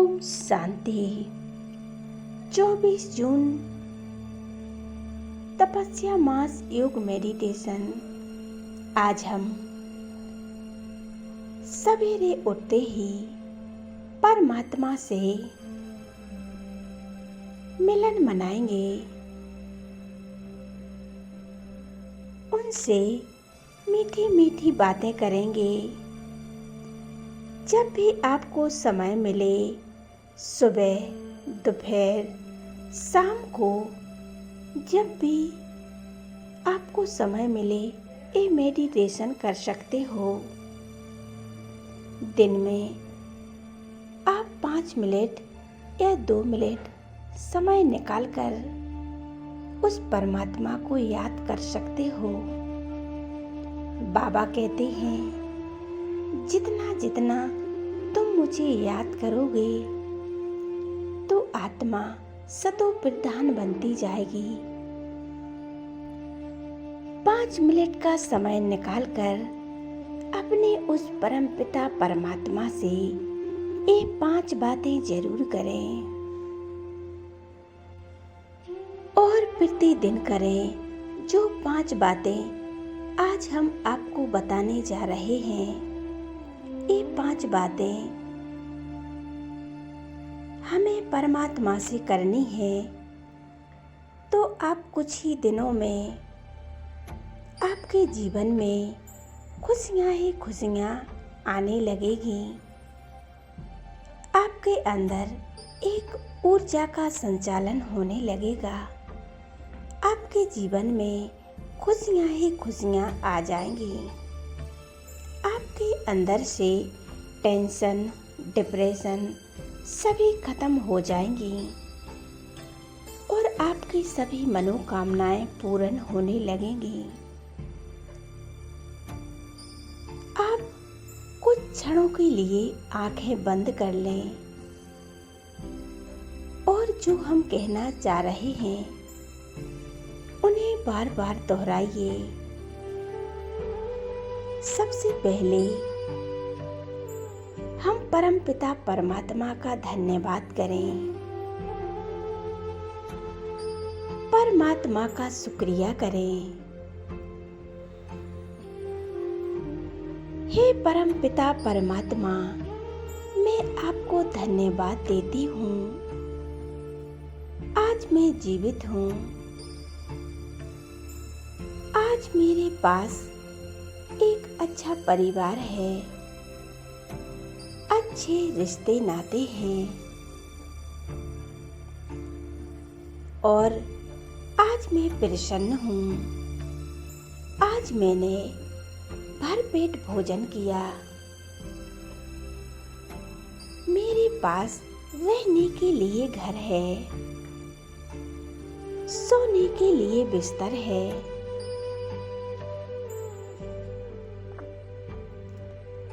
ओम शांति। 24 जून तपस्या मास योग मेडिटेशन। आज हम सवेरे उठते ही परमात्मा से मिलन मनाएंगे, उनसे मीठी मीठी बातें करेंगे। जब भी आपको समय मिले, सुबह, दोपहर, शाम को, जब भी आपको समय मिले, ये मेडिटेशन कर सकते हो। दिन में आप 5 मिनट या 2 मिनट समय निकालकर उस परमात्मा को याद कर सकते हो। बाबा कहते हैं, जितना जितना तुम मुझे याद करोगे तो आत्मा सतो प्रधान बनती जाएगी। 5 मिनट का समय निकालकर अपने उस परमपिता परमात्मा से ये 5 बातें जरूर करें और प्रतिदिन करें। जो 5 बातें आज हम आपको बताने जा रहे हैं, ये 5 बातें हमें परमात्मा से करनी है, तो आप कुछ ही दिनों में आपके जीवन में खुशियां ही खुशियां आने लगेगी। आपके अंदर एक ऊर्जा का संचालन होने लगेगा। आपके जीवन में खुशियां ही खुशियां आ जाएंगी। आपके अंदर से टेंशन, डिप्रेशन सभी खत्म हो जाएंगी और आपकी सभी मनोकामनाएं पूर्ण होने लगेंगी। आप कुछ क्षणों के लिए आंखें बंद कर लें और जो हम कहना चाह रहे हैं उन्हें बार बार दोहराइए। सबसे पहले हम परमपिता परमात्मा का धन्यवाद करें, परमात्मा का शुक्रिया करें। हे परमपिता परमात्मा, मैं आपको धन्यवाद देती हूँ। आज मैं जीवित हूँ। आज मेरे पास एक अच्छा परिवार है, अच्छे रिश्ते नाते हैं और आज मैं प्रसन्न हूँ। आज मैंने भरपेट भोजन किया। मेरे पास रहने के लिए घर है, सोने के लिए बिस्तर है।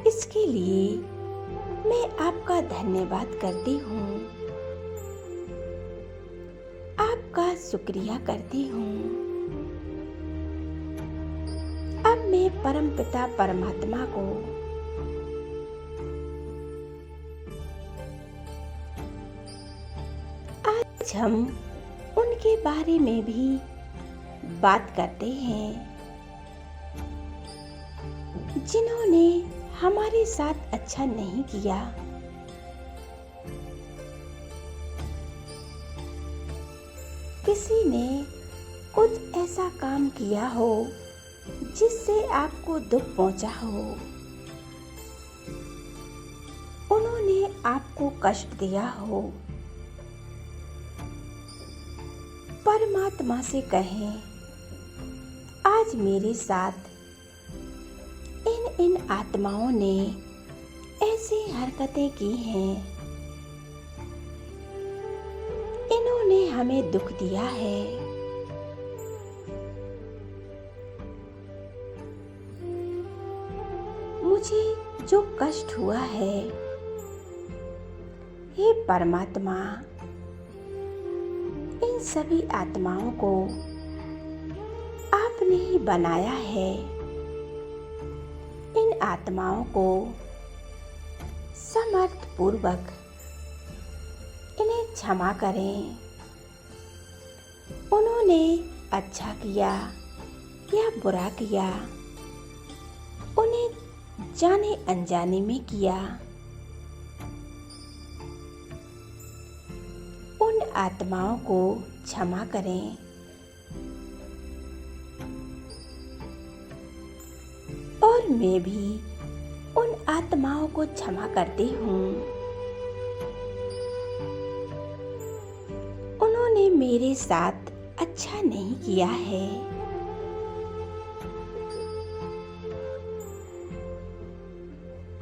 इसके लिए मैं आपका धन्यवाद करती हूँ, आपका शुक्रिया करती हूँ। अब मैं परमपिता परमात्मा को आज हम उनके बारे में भी बात करते हैं, जिन्होंने हमारे साथ अच्छा नहीं किया। किसी ने कुछ ऐसा काम किया हो जिससे आपको दुख पहुंचा हो। उन्होंने आपको कष्ट दिया हो। परमात्मा से कहें, आज मेरे साथ इन आत्माओं ने ऐसी हरकतें की हैं, इन्होंने हमें दुख दिया है। मुझे जो कष्ट हुआ है, हे परमात्मा, इन सभी आत्माओं को आपने ही बनाया है। इन आत्माओं को समर्थ पूर्वक क्षमा करें। उन्होंने अच्छा किया या बुरा किया, उन्हें जाने अनजाने में किया, उन आत्माओं को क्षमा करें। और मैं भी उन आत्माओं को क्षमा करती हूँ। उन्होंने मेरे साथ अच्छा नहीं किया है।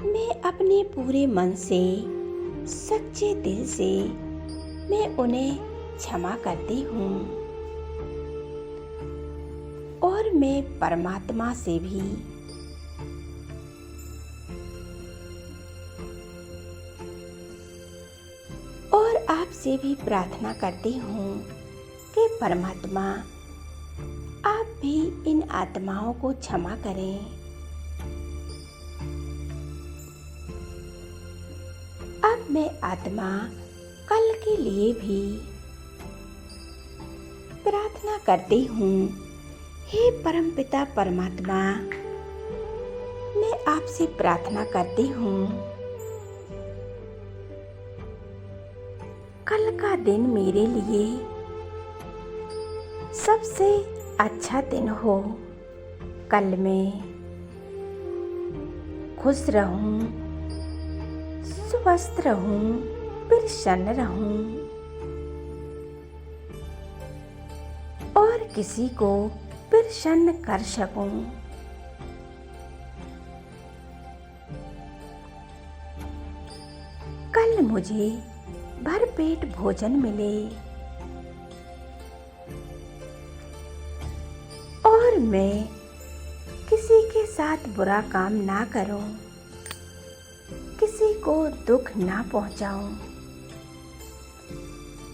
मैं अपने पूरे मन से, सच्चे दिल से मैं उन्हें क्षमा करती हूँ। और मैं परमात्मा से भी और आपसे भी प्रार्थना करती हूँ कि परमात्मा आप भी इन आत्माओं को क्षमा करें। अब मैं आत्मा कल के लिए भी प्रार्थना करती हूँ। हे परमपिता परमात्मा, मैं आपसे प्रार्थना करती हूँ कल का दिन मेरे लिए सबसे अच्छा दिन हो। कल मैं खुश रहूं, स्वस्थ रहूं, प्रसन्न रहूं और किसी को प्रसन्न कर सकूं। कल मुझे भरपेट भोजन मिले और मैं किसी के साथ बुरा काम ना करूं, किसी को दुख ना पहुंचाऊं,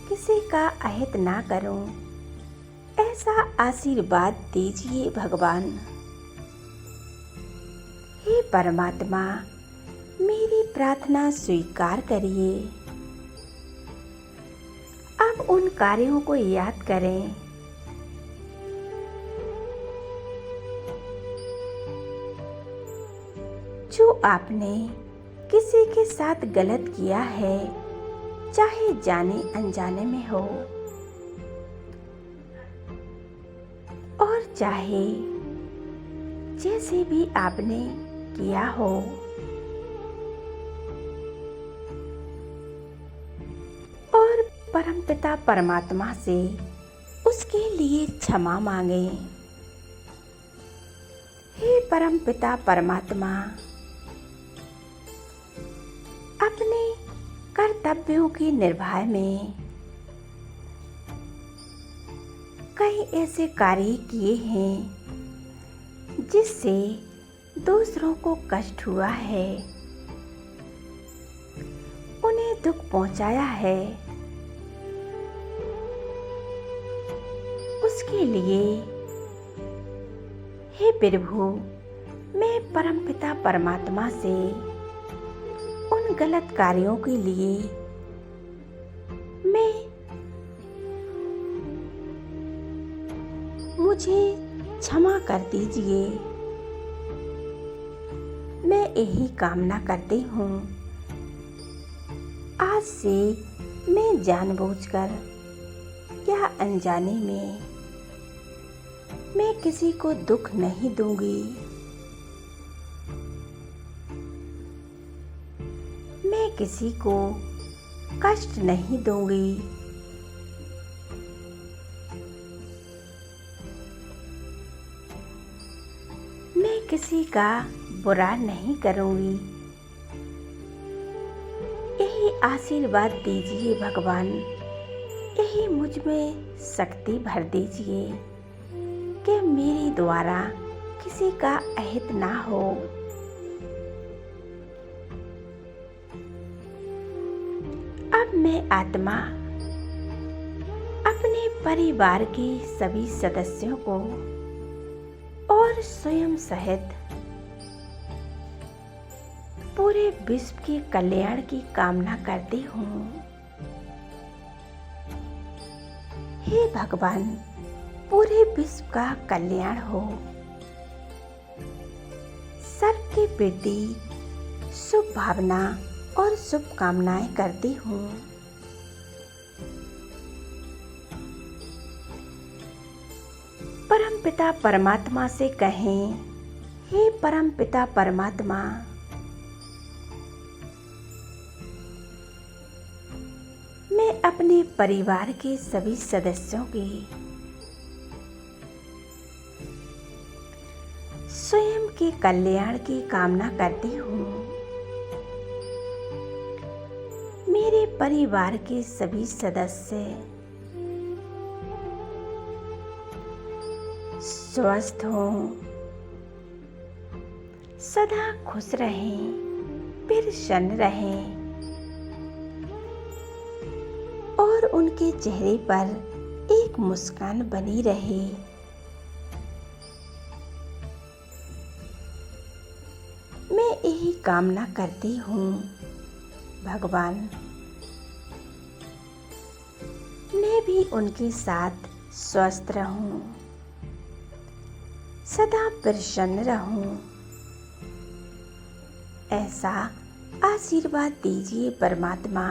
किसी का अहित ना करूं। ऐसा आशीर्वाद दीजिए भगवान। हे परमात्मा, मेरी प्रार्थना स्वीकार करिए। अब उन कार्यों को याद करें जो आपने किसी के साथ गलत किया है, चाहे जाने अनजाने में हो और चाहे जैसे भी आपने किया हो। और परमपिता परमात्मा से उसके लिए क्षमा मांगे। हे परमपिता परमात्मा, अपने कर्तव्यों के निर्वाह में कई ऐसे कार्य किए हैं जिससे दूसरों को कष्ट हुआ है, उन्हें दुख पहुंचाया है। उसके लिए हे प्रभु, मैं परमपिता परमात्मा से उन गलत कार्यों के लिए मुझे क्षमा कर दीजिए। मैं यही कामना करती हूँ आज से मैं जानबूझकर या अनजाने में मैं किसी को दुख नहीं दूंगी। मैं किसी को कष्ट नहीं दूंगी। मैं किसी का बुरा नहीं करूंगी। यही आशीर्वाद दीजिए भगवान। यही मुझ में शक्ति भर दीजिए कि मेरे द्वारा किसी का अहित ना हो। अब मैं आत्मा अपने परिवार के सभी सदस्यों को और स्वयं सहित पूरे विश्व के कल्याण की कामना करती हूँ। हे भगवान, पूरे विश्व का कल्याण हो। सबके प्रति शुभ भावना और शुभकामनाएं करती हूँ। परमपिता परमात्मा से कहें, हे परमपिता परमात्मा, मैं अपने परिवार के सभी सदस्यों की स्वयं के कल्याण की कामना करती हूँ। मेरे परिवार के सभी सदस्य स्वस्थ हों, सदा खुश रहें, प्रसन्न रहें और उनके चेहरे पर एक मुस्कान बनी रहे। मैं यही कामना करती हूँ भगवान, मैं भी उनके साथ स्वस्थ रहूं, सदा प्रसन्न रहूं। ऐसा आशीर्वाद दीजिए परमात्मा।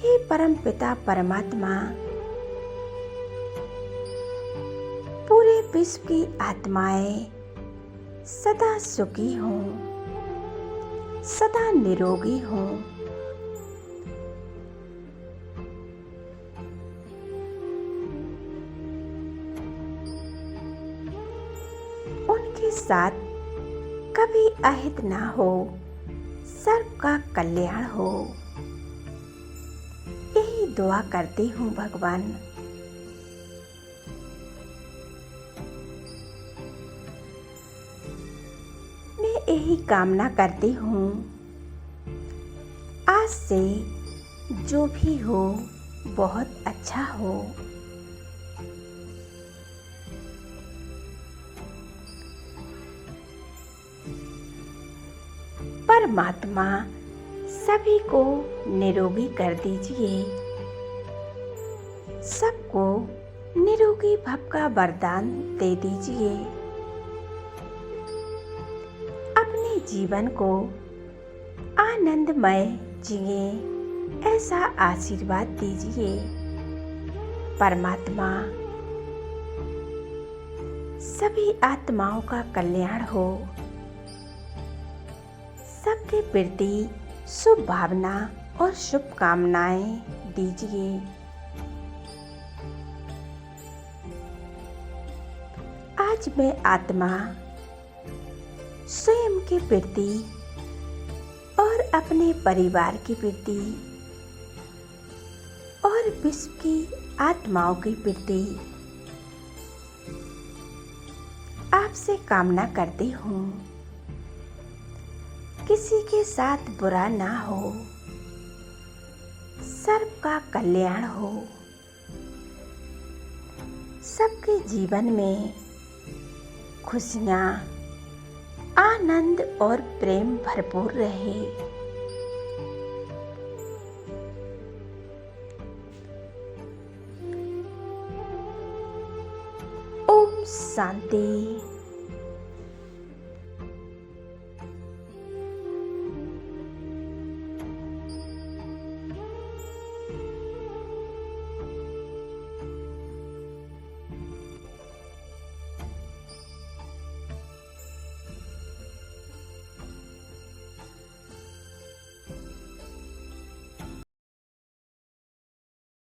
हे परमपिता परमात्मा, पूरे विश्व की आत्माएं सदा सुखी हों, सदा निरोगी हों। उनके साथ कभी अहित ना हो, सबका कल्याण हो, यही दुआ करती हूँ भगवान। मैं यही कामना करती हूँ, आज से जो भी हो बहुत अच्छा हो। परमात्मा सभी को निरोगी कर दीजिए, सबको निरोगी भव का वरदान दे दीजिए। अपने जीवन को आनंदमय जिए, ऐसा आशीर्वाद दीजिए परमात्मा। सभी आत्माओं का कल्याण हो, सबके प्रति शुभ भावना और शुभकामनाएं दीजिए। आज मैं आत्मा स्वयं के प्रति और अपने परिवार के प्रति और विश्व की आत्माओं के प्रति आपसे कामना करती हूँ, किसी के साथ बुरा ना हो, सबका कल्याण हो, सबके जीवन में खुशियाँ, आनंद और प्रेम भरपूर रहे। ओम शांति।